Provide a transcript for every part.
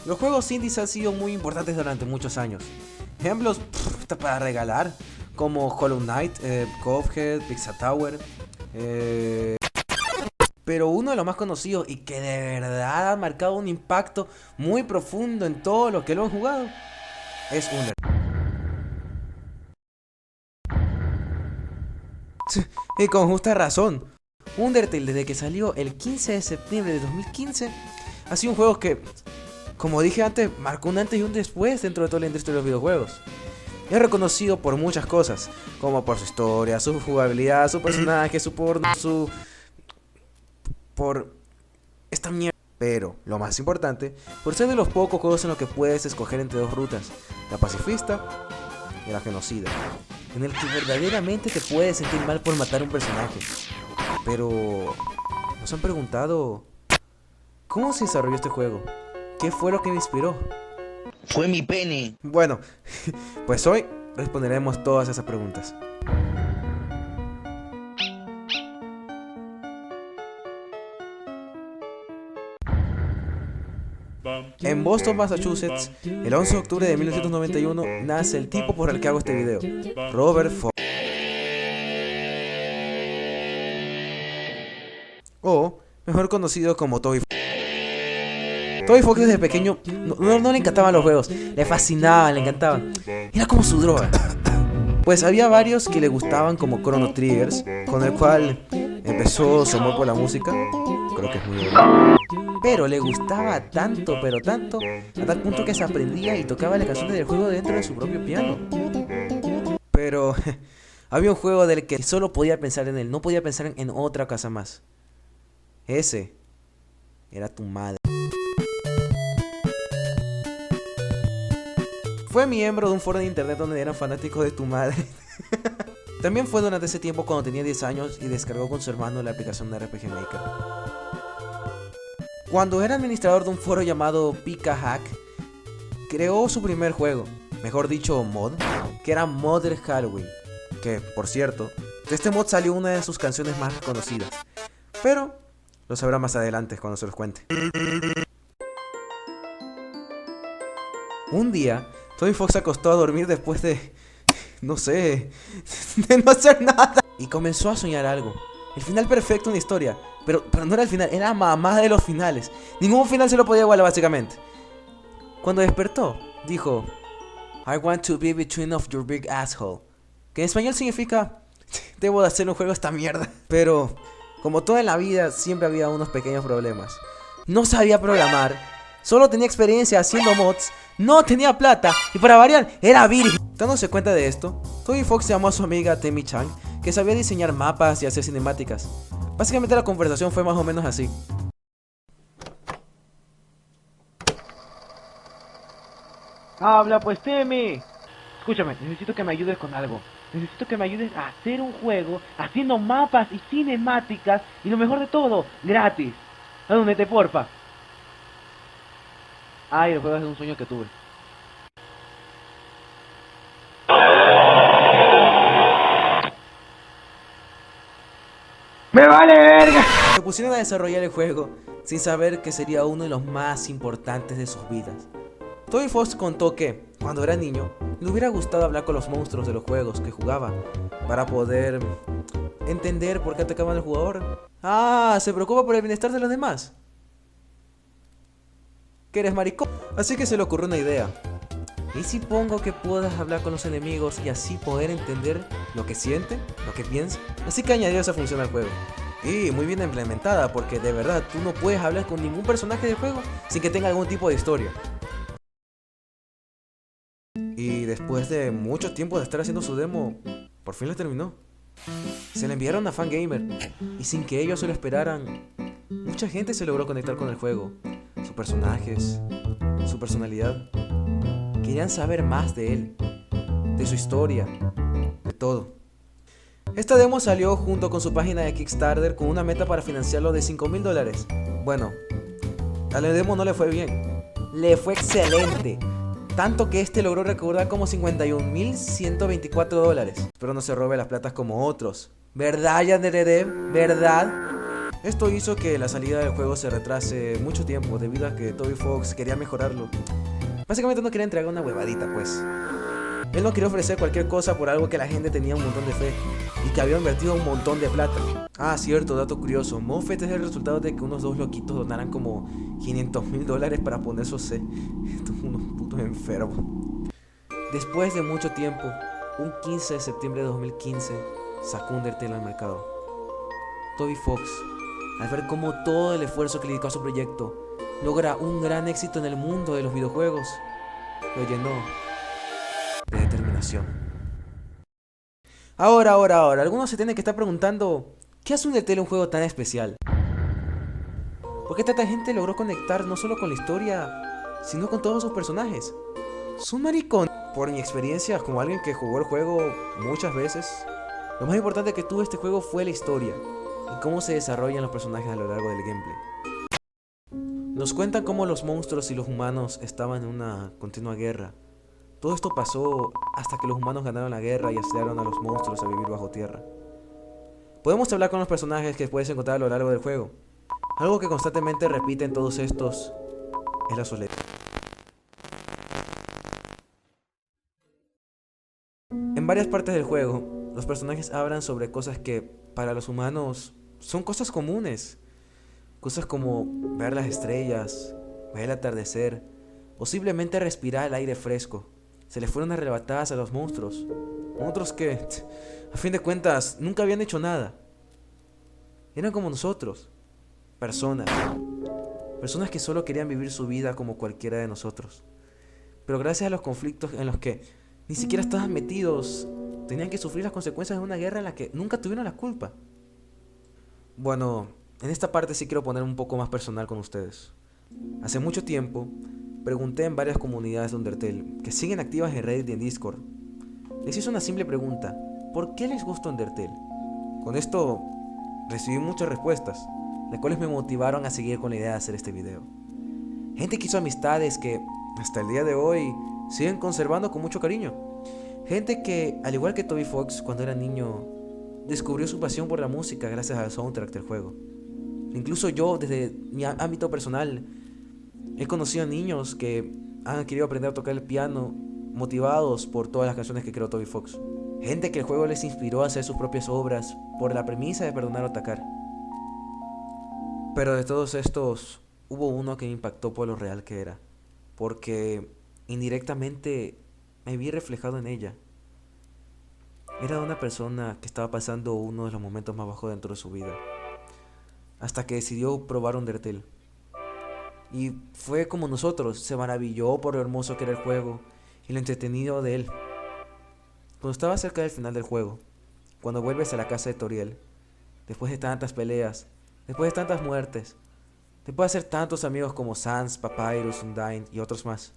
Los juegos indies han sido muy importantes durante muchos años. Ejemplos para regalar, como Hollow Knight, Cuphead, Pizza Tower. Pero uno de los más conocidos y que de verdad ha marcado un impacto muy profundo en todo lo que lo han jugado es Undertale. Y con justa razón. Undertale, desde que salió el 15 de septiembre de 2015, ha sido un juego que, como dije antes, marcó un antes y un después dentro de toda la industria de los videojuegos. Es reconocido por muchas cosas, como por su historia, su jugabilidad, su personaje, su porno, por esta mierda. Pero, lo más importante, por ser de los pocos juegos en los que puedes escoger entre dos rutas, la pacifista y la genocida, en el que verdaderamente te puedes sentir mal por matar a un personaje. Pero, ¿nos han preguntado cómo se desarrolló este juego? ¿Qué fue lo que me inspiró? Fue mi pene. Bueno, pues hoy responderemos todas esas preguntas. En Boston, Massachusetts, el 11 de octubre de 1991, nace el tipo por el que hago este video, Robert Fox. O mejor conocido como Toby Fox. Toby Fox desde pequeño no le encantaban los juegos, le fascinaban, le encantaban. Era como su droga. Pues había varios que le gustaban, como Chrono Triggers, con el cual empezó su amor por la música. Creo que es muy bueno. Pero le gustaba tanto, pero tanto, a tal punto que se aprendía y tocaba las canciones del juego dentro de su propio piano. Pero había un juego del que solo podía pensar en él, no podía pensar en otra cosa más. Ese era tu madre. Fue miembro de un foro de internet donde eran fanáticos de tu madre. También fue durante ese tiempo cuando tenía 10 años y descargó con su hermano la aplicación de RPG Maker. Cuando era administrador de un foro llamado Pika Hack, creó su primer juego, mejor dicho mod, que era Modern Halloween. Que, por cierto, de este mod salió una de sus canciones más reconocidas. Pero lo sabrá más adelante cuando se los cuente. Un día, Toby Fox se acostó a dormir después de no hacer nada. Y comenzó a soñar algo. El final perfecto de una historia. Pero no era el final, era mamá de los finales. Ningún final se lo podía igualar, básicamente. Cuando despertó, dijo: I want to be between of your big asshole. Que en español significa: debo de hacer un juego a esta mierda. Pero, como todo en la vida, siempre había unos pequeños problemas. No sabía programar, solo tenía experiencia haciendo mods, no tenía plata y, para variar, era virgen. Dándose cuenta de esto, Toby Fox llamó a su amiga Temi Chang, que sabía diseñar mapas y hacer cinemáticas. Básicamente la conversación fue más o menos así. Habla pues, Temi. Escúchame, necesito que me ayudes con algo. Necesito que me ayudes a hacer un juego haciendo mapas y cinemáticas, y lo mejor de todo, gratis. Únete, porfa. Ay, el juego es un sueño que tuve. ¡Me vale verga! Se pusieron a desarrollar el juego sin saber que sería uno de los más importantes de sus vidas. Toby Fox contó que, cuando era niño, le hubiera gustado hablar con los monstruos de los juegos que jugaba para poder entender por qué atacaban al jugador. Ah, se preocupa por el bienestar de los demás. ¿Que eres maricón? Así que se le ocurrió una idea. ¿Y si pongo que puedas hablar con los enemigos y así poder entender lo que sienten, lo que piensan? Así que añadió esa función al juego. Y muy bien implementada, porque de verdad tú no puedes hablar con ningún personaje del juego sin que tenga algún tipo de historia. Y después de mucho tiempo de estar haciendo su demo, por fin la terminó. Se la enviaron a Fangamer y sin que ellos se lo esperaran, mucha gente se logró conectar con el juego. Sus personajes, su personalidad. Querían saber más de él, de su historia, de todo. Esta demo salió junto con su página de Kickstarter con una meta para financiarlo de $5.000. Bueno, a la demo no le fue bien, le fue excelente. Tanto que este logró recaudar como $51.124. Pero no se robe las platas como otros. ¿Verdad, Yandere? ¿Verdad? Esto hizo que la salida del juego se retrase mucho tiempo debido a que Toby Fox quería mejorarlo. Básicamente no quería entregar una huevadita, pues. Él no quería ofrecer cualquier cosa por algo que la gente tenía un montón de fe y que había invertido un montón de plata. Ah, cierto, dato curioso. Moffett es el resultado de que unos dos loquitos donaran como $500.000 para poner su C. Estos son unos putos enfermos. Después de mucho tiempo, un 15 de septiembre de 2015, sacó Undertale al mercado. Toby Fox, al ver cómo todo el esfuerzo que le dedicó a su proyecto logra un gran éxito en el mundo de los videojuegos, lo llenó de determinación. Ahora, algunos se tienen que estar preguntando, ¿qué hace Undertale un juego tan especial? ¿Por qué tanta gente logró conectar no solo con la historia, sino con todos sus personajes? Son maricón. Por mi experiencia como alguien que jugó el juego muchas veces, lo más importante que tuvo este juego fue la historia y cómo se desarrollan los personajes a lo largo del gameplay. Nos cuentan cómo los monstruos y los humanos estaban en una continua guerra. Todo esto pasó hasta que los humanos ganaron la guerra y asociaron a los monstruos a vivir bajo tierra. Podemos hablar con los personajes que puedes encontrar a lo largo del juego. Algo que constantemente repiten todos estos es la soledad. En varias partes del juego, los personajes hablan sobre cosas que para los humanos son cosas comunes. Cosas como ver las estrellas, ver el atardecer o simplemente respirar el aire fresco. Se les fueron arrebatadas a los monstruos. Monstruos que, a fin de cuentas, nunca habían hecho nada. Eran como nosotros. Personas que solo querían vivir su vida como cualquiera de nosotros. Pero gracias a los conflictos en los que ni siquiera estaban metidos, tenían que sufrir las consecuencias de una guerra en la que nunca tuvieron la culpa. Bueno, en esta parte sí quiero poner un poco más personal con ustedes. Hace mucho tiempo pregunté en varias comunidades de Undertale que siguen activas en Reddit y en Discord. Les hice una simple pregunta: ¿por qué les gusta Undertale? Con esto recibí muchas respuestas, las cuales me motivaron a seguir con la idea de hacer este video. Gente que hizo amistades que hasta el día de hoy siguen conservando con mucho cariño. Gente que, al igual que Toby Fox cuando era niño, descubrió su pasión por la música gracias al soundtrack del juego. Incluso yo, desde mi ámbito personal, he conocido a niños que han querido aprender a tocar el piano motivados por todas las canciones que creó Toby Fox. Gente que el juego les inspiró a hacer sus propias obras por la premisa de perdonar o atacar. Pero de todos estos, hubo uno que me impactó por lo real que era, porque indirectamente me vi reflejado en ella. Era una persona que estaba pasando uno de los momentos más bajos dentro de su vida, hasta que decidió probar Undertale. Y fue como nosotros, se maravilló por lo hermoso que era el juego y lo entretenido de él. Cuando estaba cerca del final del juego, cuando vuelves a la casa de Toriel, después de tantas peleas, después de tantas muertes, después de hacer tantos amigos como Sans, Papyrus, Undyne y otros más,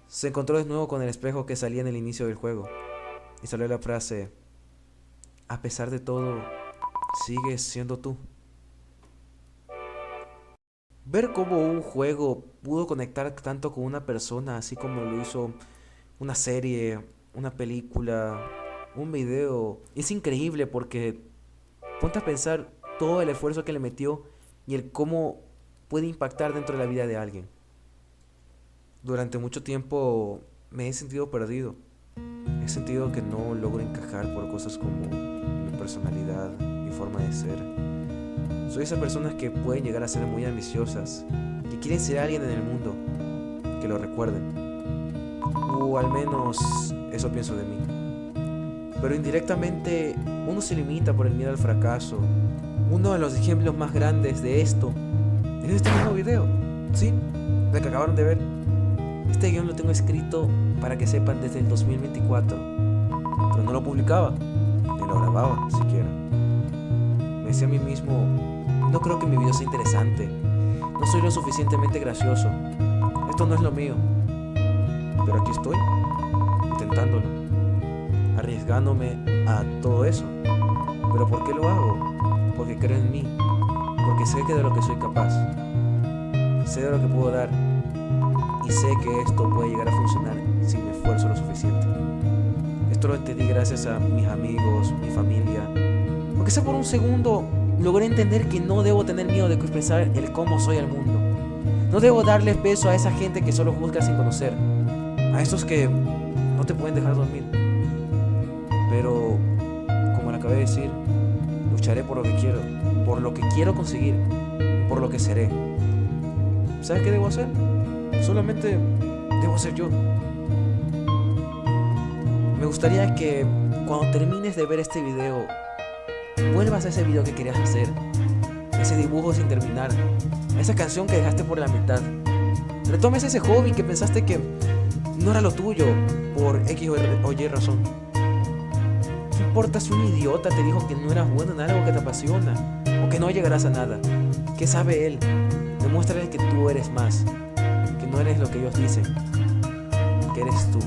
se encontró de nuevo con el espejo que salía en el inicio del juego y salió la frase: a pesar de todo, sigues siendo tú. Ver cómo un juego pudo conectar tanto con una persona, así como lo hizo una serie, una película, un video, es increíble, porque ponte a pensar todo el esfuerzo que le metió y el cómo puede impactar dentro de la vida de alguien. Durante mucho tiempo me he sentido perdido. He sentido que no logro encajar por cosas como mi personalidad, mi forma de ser. Soy esas personas que pueden llegar a ser muy ambiciosas, que quieren ser alguien en el mundo, que lo recuerden. O al menos eso pienso de mí. Pero indirectamente uno se limita por el miedo al fracaso. Uno de los ejemplos más grandes de esto es este mismo video, ¿sí? El que acabaron de ver. Este guión lo tengo escrito, para que sepan, desde el 2024. Pero no lo publicaba, ni lo grababa siquiera. Me decía a mí mismo: no creo que mi video sea interesante, no soy lo suficientemente gracioso, esto no es lo mío. Pero aquí estoy, intentándolo, arriesgándome a todo eso. ¿Pero por qué lo hago? Porque creo en mí, porque sé que de lo que soy capaz, sé de lo que puedo dar y sé que esto puede llegar a funcionar si me esfuerzo lo suficiente. Esto lo entendí gracias a mis amigos, mi familia. Aunque sea por un segundo, logré entender que no debo tener miedo de expresar el cómo soy al mundo. No debo darle peso a esa gente que solo juzga sin conocer, a esos que no te pueden dejar dormir. Pero, como le acabé de decir, lucharé por lo que quiero conseguir, por lo que seré. ¿Sabes qué debo hacer? Solamente debo ser yo. Me gustaría que cuando termines de ver este video, vuelvas a ese video que querías hacer, ese dibujo sin terminar, esa canción que dejaste por la mitad. Retomes ese hobby que pensaste que no era lo tuyo por X o Y razón. ¿Qué importa si un idiota te dijo que no eras bueno en algo que te apasiona o que no llegarás a nada? ¿Qué sabe él? Demuéstrale que tú eres más, que no eres lo que ellos dicen, que eres tú.